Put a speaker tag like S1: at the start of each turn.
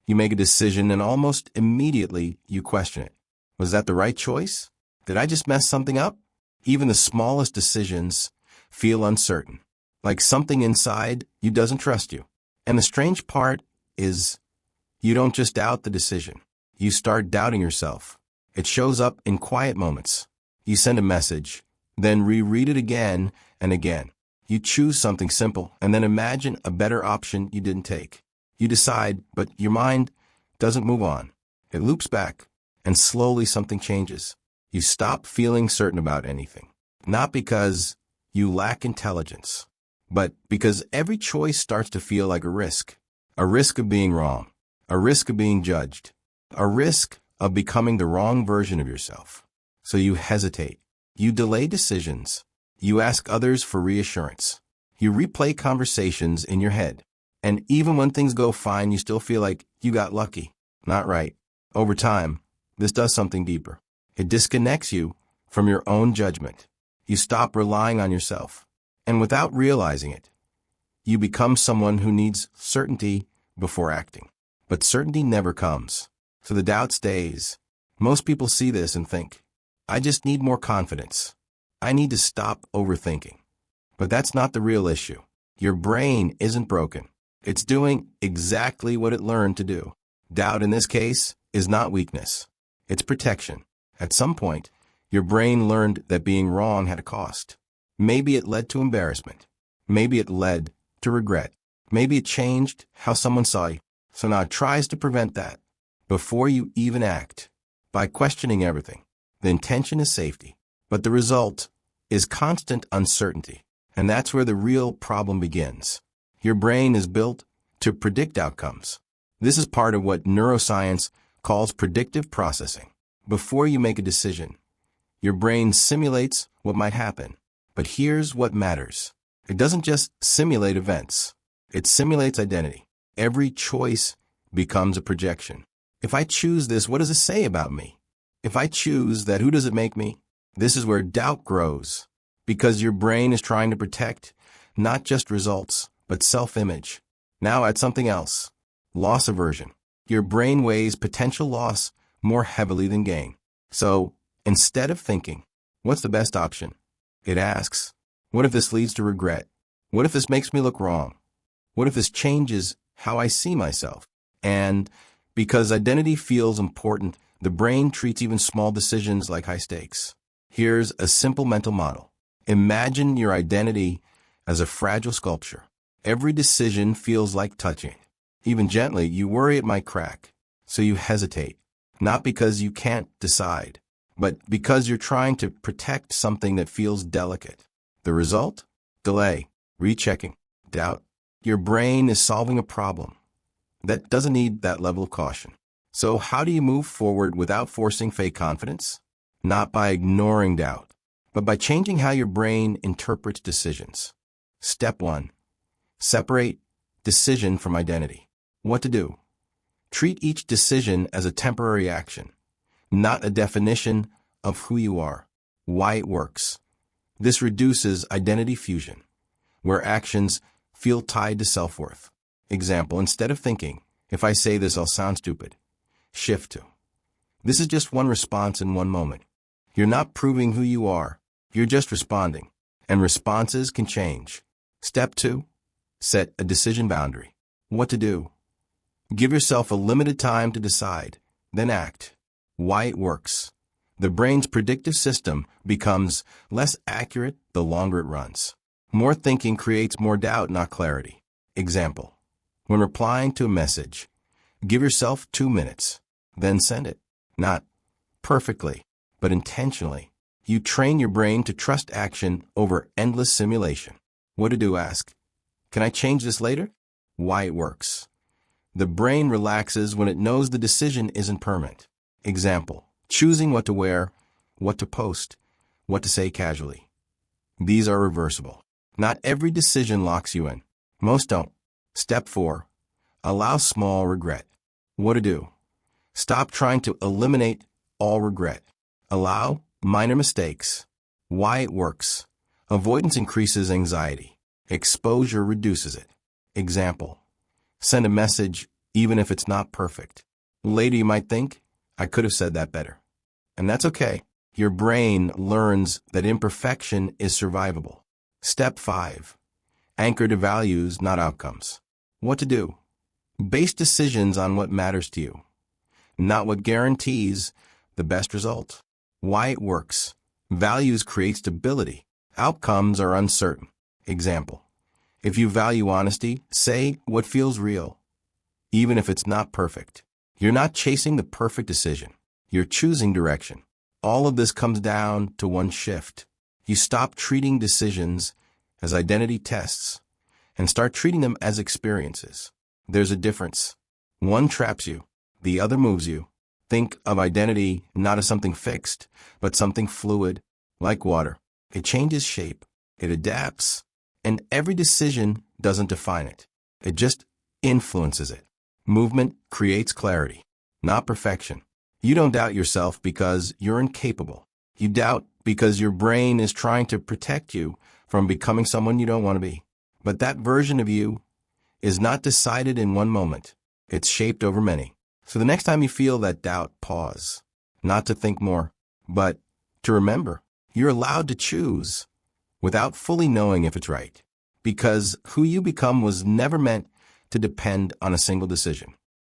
S1: You make a decision and almost immediately you question it. Was that the right choice? Did I just mess something up? Even the smallest decisions feel uncertain, like something inside you doesn't trust you. And the strange part is you don't just doubt the decision. You start doubting yourself. It shows up in quiet moments. You send a message, then reread it again and again. You choose something simple and then imagine a better option you didn't take. You decide, but your mind doesn't move on. It loops back, and slowly something changes. You stop feeling certain about anything, not because you lack intelligence, but because every choice starts to feel like a risk of being wrong, a risk of being judged, a risk of becoming the wrong version of yourself. So you hesitate. You delay decisions. You ask others for reassurance. You replay conversations in your head. And even when things go fine, you still feel like you got lucky. Not right. Over time, this does something deeper. It disconnects you from your own judgment. You stop relying on yourself. And without realizing it, you become someone who needs certainty before acting. But certainty never comes. So the doubt stays. Most people see this and think, I just need more confidence. I need to stop overthinking. But that's not the real issue. Your brain isn't broken. It's doing exactly what it learned to do. Doubt in this case is not weakness. It's protection. At some point, your brain learned that being wrong had a cost. Maybe it led to embarrassment. Maybe it led to regret. Maybe it changed how someone saw you. So now it tries to prevent that before you even act by questioning everything. The intention is safety, but the result is constant uncertainty. And that's where the real problem begins. Your brain is built to predict outcomes. This is part of what neuroscience calls predictive processing. Before you make a decision, your brain simulates what might happen. But here's what matters. It doesn't just simulate events. It simulates identity. Every choice becomes a projection. If I choose this, what does it say about me? If I choose that, who does it make me? This is where doubt grows, because your brain is trying to protect not just results, but self-image. Now add something else. Loss aversion. Your brain weighs potential loss more heavily than gain. So, instead of thinking, what's the best option? It asks, what if this leads to regret? What if this makes me look wrong? What if this changes how I see myself? And because identity feels important, the brain treats even small decisions like high stakes. Here's a simple mental model. Imagine your identity as a fragile sculpture. Every decision feels like touching it. Even gently, you worry it might crack. So you hesitate, not because you can't decide, but because you're trying to protect something that feels delicate. The result? Delay, rechecking, doubt. Your brain is solving a problem that doesn't need that level of caution. So how do you move forward without forcing fake confidence? Not by ignoring doubt, but by changing how your brain interprets decisions. Step 1. Separate decision from identity. What to do? Treat each decision as a temporary action, not a definition of who you are, why it works. This reduces identity fusion, where actions feel tied to self-worth. Example, instead of thinking, if I say this, I'll sound stupid, shift to, this is just one response in one moment. You're not proving who you are, you're just responding, and responses can change. Step 2, set a decision boundary. What to do? Give yourself a limited time to decide, then act. Why it works. The brain's predictive system becomes less accurate the longer it runs. More thinking creates more doubt, not clarity. Example, when replying to a message, give yourself 2 minutes, then send it. Not perfectly, but intentionally. You train your brain to trust action over endless simulation. What to do? Ask, can I change this later? Why it works. The brain relaxes when it knows the decision isn't permanent. Example, choosing what to wear, what to post, what to say casually. These are reversible. Not every decision locks you in. Most don't. Step 4, allow small regret. What to do? Stop trying to eliminate all regret. Allow minor mistakes. Why it works. Avoidance increases anxiety. Exposure reduces it. Example, send a message even if it's not perfect. Later you might think, I could have said that better. And that's okay. Your brain learns that imperfection is survivable. Step 5. Anchor to values, not outcomes. What to do? Base decisions on what matters to you, not what guarantees the best result. Why it works. Values create stability. Outcomes are uncertain. Example. If you value honesty, say what feels real, even if it's not perfect. You're not chasing the perfect decision. You're choosing direction. All of this comes down to one shift. You stop treating decisions as identity tests and start treating them as experiences. There's a difference. One traps you, the other moves you. Think of identity not as something fixed, but something fluid, like water. It changes shape, it adapts, and every decision doesn't define it. It just influences it. Movement creates clarity, not perfection. You don't doubt yourself because you're incapable. You doubt because your brain is trying to protect you from becoming someone you don't want to be. But that version of you is not decided in one moment. It's shaped over many. So the next time you feel that doubt, pause. Not to think more, but to remember you're allowed to choose without fully knowing if it's right. Because who you become was never meant to depend on a single decision.